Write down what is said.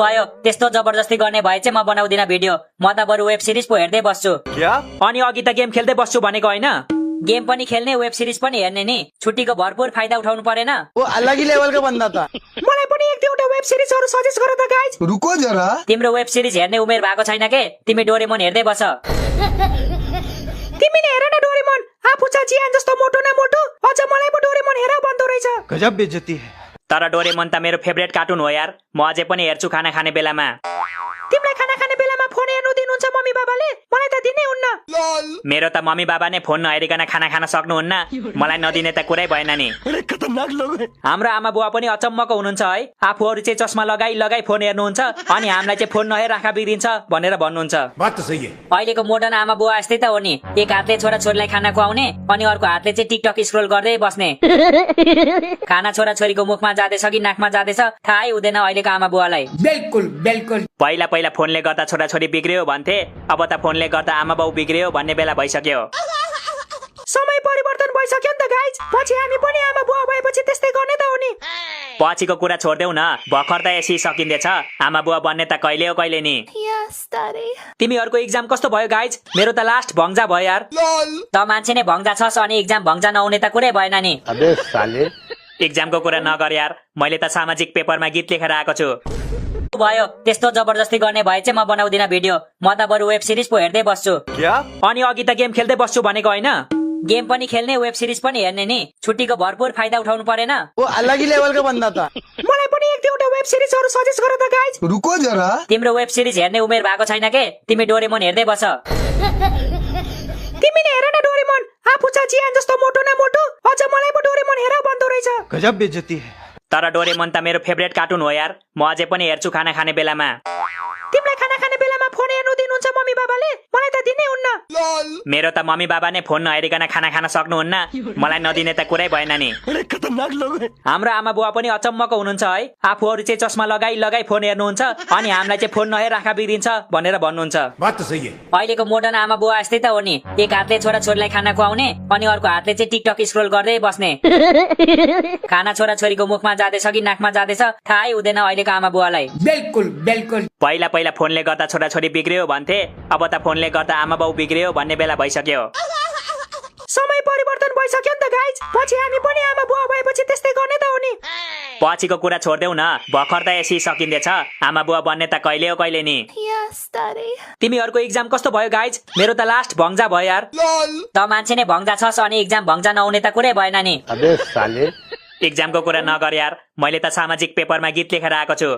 भयो त्यस्तो जबरजस्ती गर्ने भए चाहिँ म बनाउँदिन भिडियो म त बरु वेब सिरिज पो हेर्दै बस्छु अनि अघि त गेम खेल्दै बस्छु भनेको हैन गेम पनि खेल्ने वेब सिरिज पनि हेर्ने नि छुट्टीको भरपुर फाइदा उठाउनु परेन वो अलग ही लेवल का बंदा था। मलाई पनि एक दुईवटा वेब सिरिजहरु सजेस्ट गर त गाइज रुको जरा तिम्रो वेब सिरिज हेर्ने उमेर भएको छैन के तिमी डोरेमोन हेर्दै बस तिमी नै हेर न डोरेमोन आफू चाहिँ जियान जस्तो मोटो न मोटो अझ मलाई पो डोरेमोन हेर भन्दो रहेछ गजब बेइज्जती है। तर डोरेमोन त मेरो फेभरेट कार्टुन हो यार म अझै पनि हेर्छु खाना खाने बेलामा तिमीलाई खाना खाने बेलामा फोन हेर्नु दिनुहुन्छ मम्मी बाबाले मलाई त दिनै हुन्न मेरो त मम्मी बाबा नै फोन नहेरिकन खाना खान सक्नुहुन्न मलाई नदिने त कुरै भएन नि खतरनाक लोग हैं। हाम्रो आमा बुवा पनि अचम्मको हुनुहुन्छ है आफूहरू चाहिँ चस्मा लगाई फोन हेर्नुहुन्छ अनि हामीलाई चाहिँ फोन नहेर आँखा बिग्रिन्छ भनेर भन्नुहुन्छ बात तो सही है। अहिलेको मोडर्न आमा बुवा यस्तै त हो नि एक हातले छोरा छोरीलाई खाना खुवाउने अनि अर्को हातले चाहिँ टिकटक स्क्रोल गर्दै बस्ने खाना छोरा छोरीको मुखमा जाँदैछ कि नाकमा जाँदैछ थाहै हुँदैन अहिलेको आमा बुवालाई बिल्कुल बिल्कुल पहिला फोनले गर्दा छोराछोरी बिग्रियो भन्थे अब त फोनले गर्दा आमा बाउ बिग्रियो भन्ने बेला भइसक्यो समय परिवर्तन भइसक्यो नि त गाइज पछि हामी पनि आमा बुवा भएपछि त्यस्तै गर्ने त हो नि पछिको कुरा छोड्देऊ न भर्खर त एसी सकिँदैछ आमा बुवा बन्ने त कहिले हो कहिले नि तिमीहरूको एक्जाम कस्तो भयो गाइज मेरो त लास्ट भङ्जा भयो यार त मान्छे नै भङ्जा छस् अनि एक्जाम भङ्जा नहुने त कुरै भएन नि अबे साले एक्जामको कुरा नगर यार मैले त सामाजिक पेपरमा गीत लेखेर आएको छु भयो त्यस्तो जबरजस्ती गर्ने भए चाहिँ म बनाउँदिन भिडियो म त बरु वेब सिरिज पो हेर्दै बस्छु अनि अघि त गेम खेल्दै बस्छु भनेको हैन गेम पनि खेल्ने वेब सिरिज पनि हेर्ने नि छुट्टीको भरपुर फाइदा उठाउनु परेन वो अलग ही लेवल का बंदा था। मलाई पनि एक दुईवटा वेब सिरिजहरु सजेस्ट गर त गाइज रुको जरा तिम्रो वेब सिरिज हेर्ने उमेर भएको छैन के तिमी डोरेमोन हेर्दै बस तिमी नै हेर न डोरेमोन आफू चाहिँ जियान जस्तो मोटो न मोटो अझ मलाई पो डोरेमोन हेर भन्दो रहेछ गजब बेइज्जती है। तर डोरेमोन त मेरो फेभरेट कार्टुन हो यार म अझै पनि हेर्छु खाना खाने बेलामा तिमीलाई खाना खाने बेलामा फोन हेर्नु दिनुहुन्छ मम्मी बाबाले मलाई त दिनै हुन्न मेरो त मम्मी बाबा नै फोन नहेरिकन खाना खान सक्नुहुन्न मलाई नदिने त कुरै भएन नि खतरनाक लोग हैं। हाम्रो आमा बुवा पनि अचम्मको हुनुहुन्छ है आफूहरू चाहिँ चस्मा लगाई फोन हेर्नुहुन्छ अनि हामीलाई चाहिँ फोन नहेर आँखा बिग्रिन्छ भनेर भन्नुहुन्छ बात तो सही है। अहिलेको मोडर्न आमा बुवा यस्तै त हो नि एक हातले छोरा छोरीलाई खाना खुवाउने अनि अर्को हातले चाहिँ टिकटक स्क्रोल गर्दै बस्ने खाना छोरा छोरीको मुखमा जाँदैछ कि नाकमा जाँदैछ थाहै हुँदैन अहिलेको आमा बुवालाई बिल्कुल बिल्कुल पहिला फोनले गर्दा छोराछोरी बिग्रियो भन्थे अब त फोनले गर्दा आमा बाउ बिग्रियो भन्ने बेला भइसक्यो समय परिवर्तन भइसक्यो नि त गाइज पछि हामी पनि आमा बुवा भएपछि त्यस्तै गर्ने त हो नि पछिको कुरा छोड्देऊ न भर्खर त एसी सकिँदैछ आमा बुवा बन्ने त कहिले हो कहिले नि तिमीहरूको एक्जाम कस्तो भयो गाइज मेरो त लास्ट भङ्जा भयो यार त मान्छे नै भङ्जा छस् अनि एक्जाम भङ्जा नहुने त कुरै भएन नि अबे साले एक्जामको कुरा नगर यार मैले त सामाजिक पेपरमा गीत लेखेर आएको छु